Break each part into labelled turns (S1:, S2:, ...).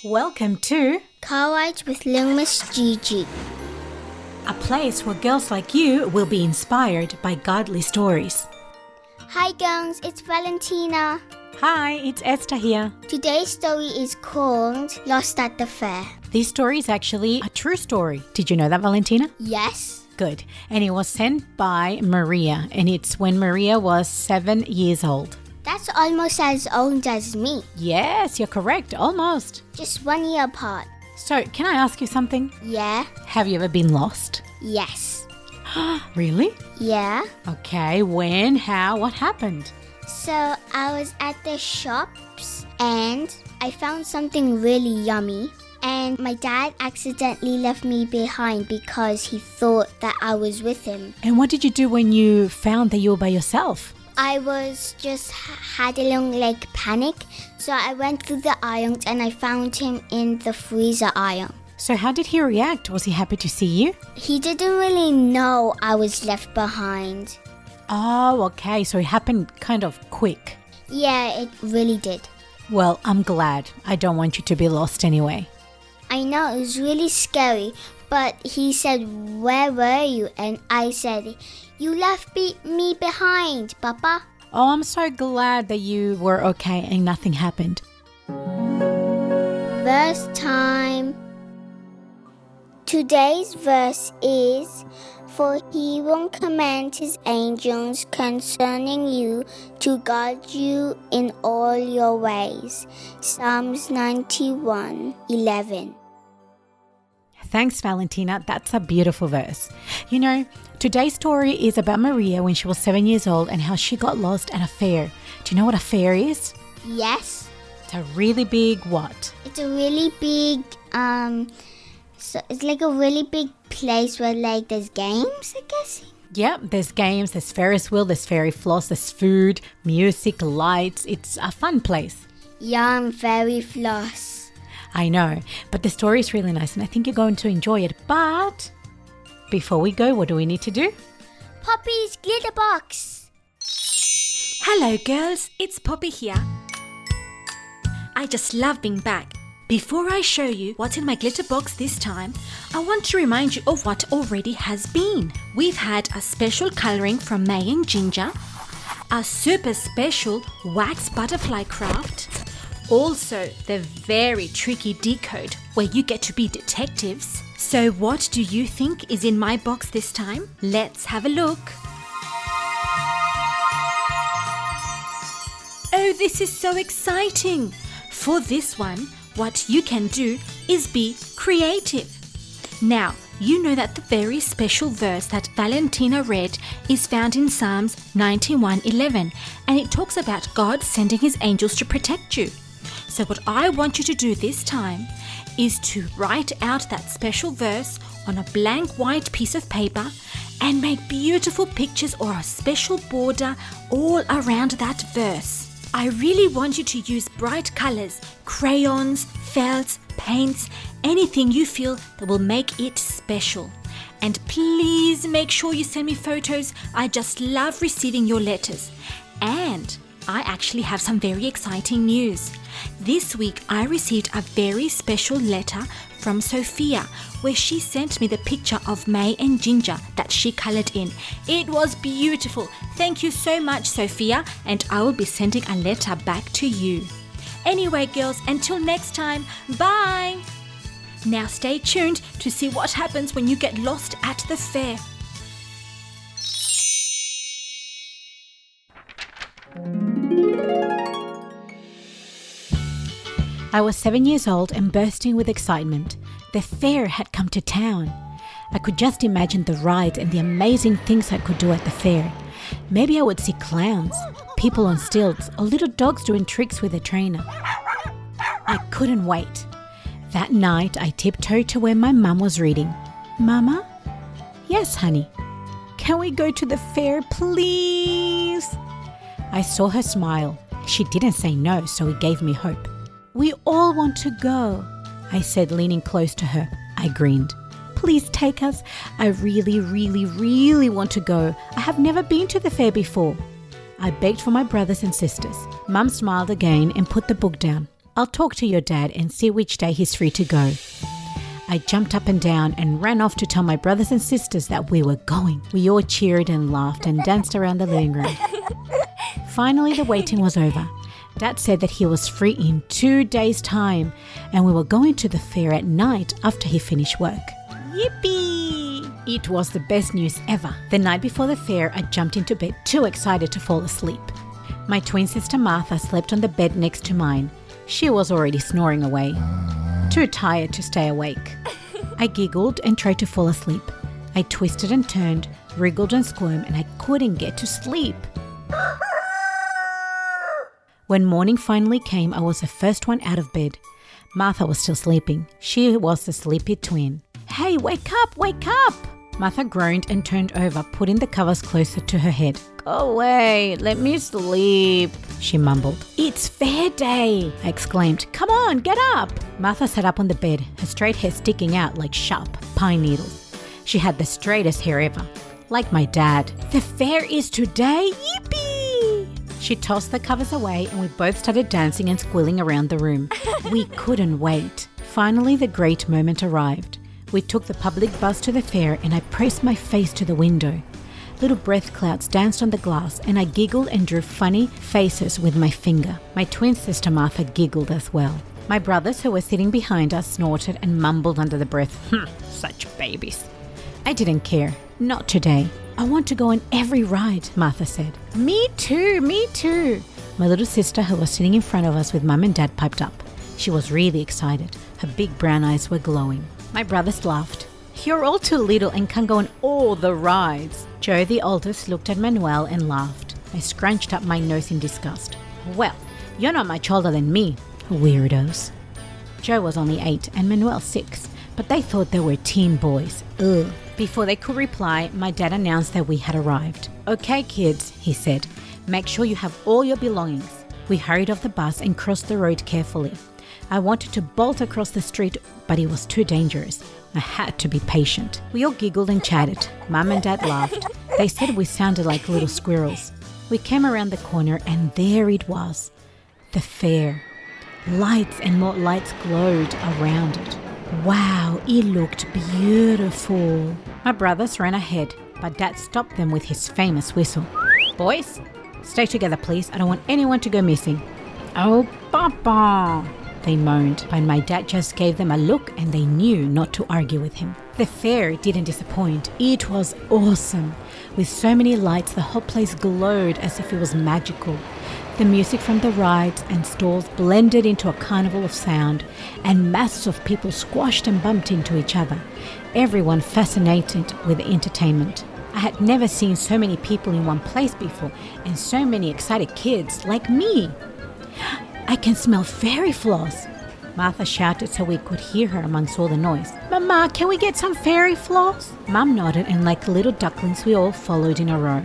S1: Welcome to
S2: Car Rides with Little Miss Gigi.
S1: a place where girls like you will be inspired by godly stories.
S2: Hi girls, it's Valentina.
S1: Hi, it's Esther here.
S2: Today's story is called Lost at the Fair.
S1: This story is actually a true story. Did you know that, Valentina?
S2: Yes?
S1: Good. And it was sent by Maria, and it's when Maria was 7 years old.
S2: That's almost as old as me.
S1: Yes, you're correct. Almost.
S2: Just 1 year apart.
S1: So, can I ask you something?
S2: Yeah?
S1: Have you ever been lost?
S2: Yes.
S1: Really?
S2: Yeah?
S1: Okay, when, how, what happened?
S2: So I was at the shops and I found something really yummy. And my dad accidentally left me behind because he thought that I was with him.
S1: And what did you do when you found that you were by yourself?
S2: I was just had a little panic, so I went through the aisles and I found him in the freezer aisle.
S1: So how did he react? Was he happy to see you?
S2: He didn't really know I was left behind.
S1: Oh, okay. So it happened kind of quick.
S2: Yeah, it really did.
S1: Well, I'm glad. I don't want you to be lost anyway.
S2: I know, it was really scary, but he said, "Where were you?" And I said, "You left me behind, Papa."
S1: Oh, I'm so glad that you were okay and nothing happened.
S2: Verse time. Today's verse is, "For he will command his angels concerning you to guard you in all your ways." Psalms 91:11.
S1: Thanks, Valentina. That's a beautiful verse. You know, today's story is about Maria when she was 7 years old and how she got lost at a fair. Do you know what a fair is?
S2: Yes,
S1: It's a really big what?
S2: it's a really big, so it's like a really big place where there's games, I guess.
S1: Yeah, there's games, there's Ferris wheel, there's fairy floss, there's food, music, lights. It's a fun place.
S2: Yum, fairy floss.
S1: I know, but the story is really nice and I think you're going to enjoy it. But before we go, what do we need to do?
S2: Poppy's glitter box.
S3: Hello girls, it's Poppy here. I just love being back. Before I show you what's in my glitter box this time, I want to remind you of what already has been. We've had a special colouring from May and Ginger, a super special wax butterfly craft, also the very tricky decode where you get to be detectives. So what do you think is in my box this time? Let's have a look. Oh, this is so exciting! For this one, what you can do is be creative. Now, you know that the very special verse that Valentina read is found in Psalms 91:11, and it talks about God sending his angels to protect you. So what I want you to do this time is to write out that special verse on a blank white piece of paper and make beautiful pictures or a special border all around that verse. I really want you to use bright colors, crayons, felts, paints, anything you feel that will make it special. And please make sure you send me photos. I just love receiving your letters. And I actually have some very exciting news. This week I received a very special letter from Sophia where she sent me the picture of May and Ginger that she coloured in. It was beautiful. Thank you so much, Sophia, and I will be sending a letter back to you. Anyway, girls, until next time, bye! Now stay tuned to see what happens when you get lost at the fair.
S1: I was 7 years old and bursting with excitement. The fair had come to town. I could just imagine the rides and the amazing things I could do at the fair. Maybe I would see clowns, people on stilts, or little dogs doing tricks with a trainer. I couldn't wait. That night, I tiptoed to where my mum was reading. "Mama?" "Yes, honey." "Can we go to the fair, please?" I saw her smile. She didn't say no, so it gave me hope. "We all want to go," I said, leaning close to her. I grinned. "Please take us. I really, really, really want to go. I have never been to the fair before." I begged for my brothers and sisters. Mum smiled again and put the book down. I'll talk to your dad and see which day he's free to go. I jumped up and down and ran off to tell my brothers and sisters that we were going. We all cheered and laughed and danced around the living room. Finally, the waiting was over. Dad said that he was free in 2 days' time and we were going to the fair at night after he finished work. Yippee! It was the best news ever. The night before the fair, I jumped into bed too excited to fall asleep. My twin sister Martha slept on the bed next to mine. She was already snoring away, too tired to stay awake. I giggled and tried to fall asleep. I twisted and turned, wriggled and squirmed, and I couldn't get to sleep. When morning finally came, I was the first one out of bed. Martha was still sleeping. She was the sleepy twin. "Hey, wake up, wake up!" Martha groaned and turned over, putting the covers closer to her head. "Go away, let me sleep," she mumbled. "It's fair day," I exclaimed. "Come on, get up!" Martha sat up on the bed, her straight hair sticking out like sharp pine needles. She had the straightest hair ever, like my dad. "The fair is today, yippee!" She tossed the covers away and we both started dancing and squealing around the room. We couldn't wait. Finally, the great moment arrived. We took the public bus to the fair and I pressed my face to the window. Little breath clouds danced on the glass and I giggled and drew funny faces with my finger. My twin sister Martha giggled as well. My brothers who were sitting behind us snorted and mumbled under the breath, "Such babies." I didn't care. Not today. "I want to go on every ride," Martha said. Me too, me too." My little sister who was sitting in front of us with Mum and Dad piped up. She was really excited. Her big brown eyes were glowing. My brothers laughed. "You're all too little and can't go on all the rides." Joe, the oldest, looked at Manuel and laughed. I scrunched up my nose in disgust. "Well, you're not much older than me, weirdos." Joe was only 8 and Manuel 6, but they thought they were teen boys. Ugh. Before they could reply, my dad announced that we had arrived. "Okay, kids," he said, "make sure you have all your belongings." We hurried off the bus and crossed the road carefully. I wanted to bolt across the street, but it was too dangerous. I had to be patient. We all giggled and chatted. Mum and Dad laughed. They said we sounded like little squirrels. We came around the corner and there it was, the fair. Lights and more lights glowed around it. Wow, it looked beautiful. My brothers ran ahead, but Dad stopped them with his famous whistle. "Boys, stay together please. I don't want anyone to go missing." "Oh, Papa," they moaned, but my dad just gave them a look and they knew not to argue with him. The fair didn't disappoint. It was awesome. With so many lights, the whole place glowed as if it was magical. The music from the rides and stalls blended into a carnival of sound, and masses of people squashed and bumped into each other, everyone fascinated with the entertainment. I had never seen so many people in one place before, and so many excited kids like me. "I can smell fairy floss," Martha shouted so we could hear her amongst all the noise. "Mama, can we get some fairy floss?" Mum nodded and like little ducklings we all followed in a row.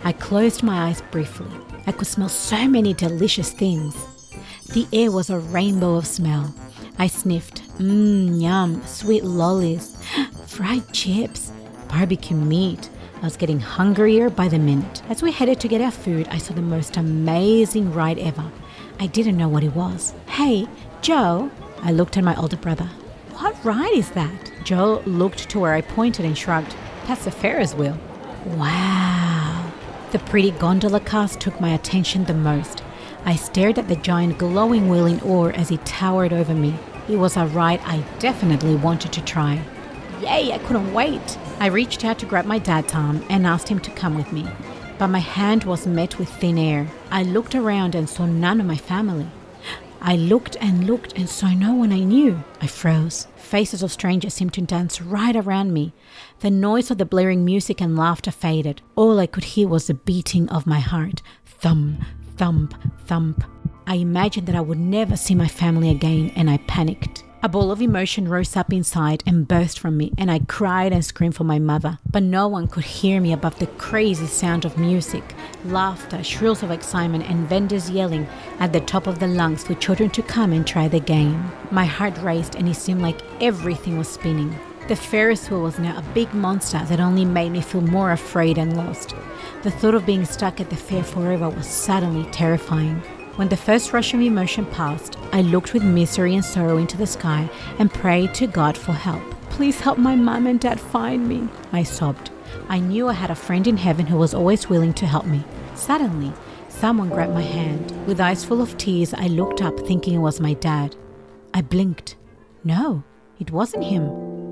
S1: I closed my eyes briefly. I could smell so many delicious things. The air was a rainbow of smell. I sniffed. Yum, sweet lollies, fried chips, barbecue meat. I was getting hungrier by the minute. As we headed to get our food, I saw the most amazing ride ever. I didn't know what it was. "Hey, Joe," I looked at my older brother. "What ride is that?" Joe looked to where I pointed and shrugged. "That's the Ferris wheel." Wow. The pretty gondola cars took my attention the most. I stared at the giant glowing wheel in awe as it towered over me. It was a ride I definitely wanted to try. Yay, I couldn't wait. I reached out to grab my dad's arm and asked him to come with me. But my hand was met with thin air. I looked around and saw none of my family. I looked and saw no one I knew. I froze. Faces of strangers seemed to dance right around me. The noise of the blaring music and laughter faded. All I could hear was the beating of my heart. Thump, thump, thump. I imagined that I would never see my family again, and I panicked. A ball of emotion rose up inside and burst from me, and I cried and screamed for my mother. But no one could hear me above the crazy sound of music, laughter, shrills of excitement, and vendors yelling at the top of their lungs for children to come and try the game. My heart raced and it seemed like everything was spinning. The Ferris wheel was now a big monster that only made me feel more afraid and lost. The thought of being stuck at the fair forever was suddenly terrifying. When the first rush of emotion passed, I looked with misery and sorrow into the sky and prayed to God for help. Please help my mum and dad find me, I sobbed. I knew I had a friend in heaven who was always willing to help me. Suddenly, someone grabbed my hand. With eyes full of tears, I looked up thinking it was my dad. I blinked. No, it wasn't him.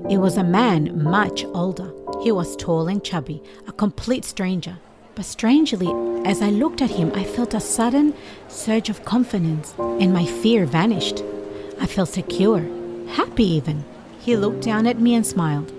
S1: It was a man much older. He was tall and chubby, a complete stranger. But strangely, as I looked at him, I felt a sudden surge of confidence and my fear vanished. I felt secure, happy even. He looked down at me and smiled.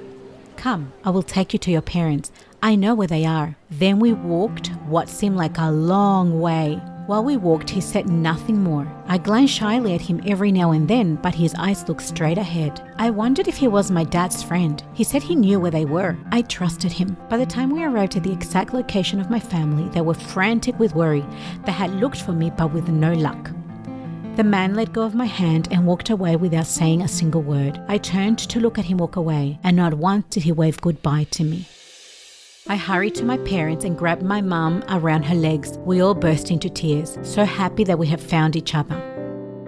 S1: Come, I will take you to your parents. I know where they are. Then we walked what seemed like a long way. While we walked, he said nothing more. I glanced shyly at him every now and then, but his eyes looked straight ahead. I wondered if he was my dad's friend. He said he knew where they were. I trusted him. By the time we arrived at the exact location of my family, they were frantic with worry. They had looked for me, but with no luck. The man let go of my hand and walked away without saying a single word. I turned to look at him walk away, and not once did he wave goodbye to me. I hurried to my parents and grabbed my mum around her legs. We all burst into tears, so happy that we had found each other.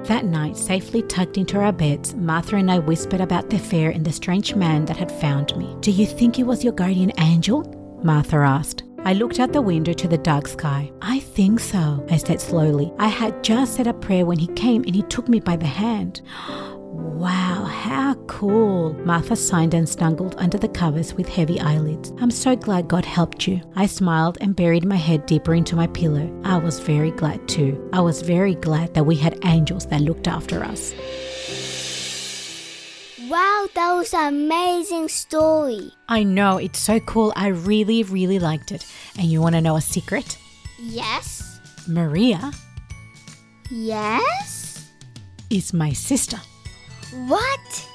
S1: That night, safely tucked into our beds, Martha and I whispered about the fair and the strange man that had found me. Do you think it was your guardian angel? Martha asked. I looked out the window to the dark sky. I think so, I said slowly. I had just said a prayer when he came and he took me by the hand. Wow, how cool. Martha sighed and snuggled under the covers with heavy eyelids. I'm so glad God helped you. I smiled and buried my head deeper into my pillow. I was very glad too. I was very glad that we had angels that looked after us.
S2: Wow, that was an amazing story.
S1: I know, it's so cool. I really, really liked it. And you want to know a secret?
S2: Yes?
S1: Maria
S2: Yes?
S1: is my sister.
S2: What?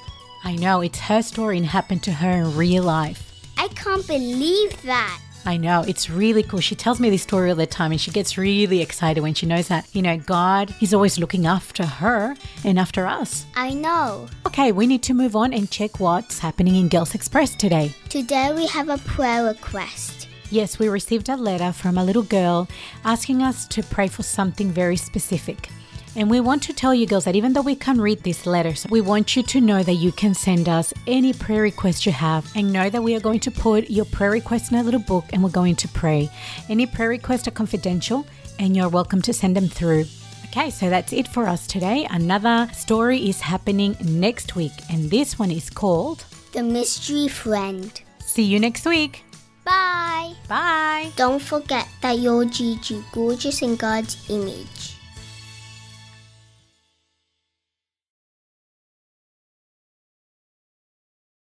S1: I know, it's her story and happened to her in real life.
S2: I can't believe that.
S1: I know, it's really cool. She tells me this story all the time and she gets really excited when she knows that, God is always looking after her and after us.
S2: I know.
S1: Okay, we need to move on and check what's happening in Girls Express today.
S2: Today we have a prayer request.
S1: Yes, we received a letter from a little girl asking us to pray for something very specific. And we want to tell you girls that even though we can't read these letters, we want you to know that you can send us any prayer request you have and know that we are going to put your prayer requests in a little book and we're going to pray. Any prayer requests are confidential and you're welcome to send them through. Okay, so that's it for us today. Another story is happening next week and this one is called
S2: The Mystery Friend.
S1: See you next week.
S2: Bye.
S1: Bye.
S2: Don't forget that you're Gigi, gorgeous in God's image.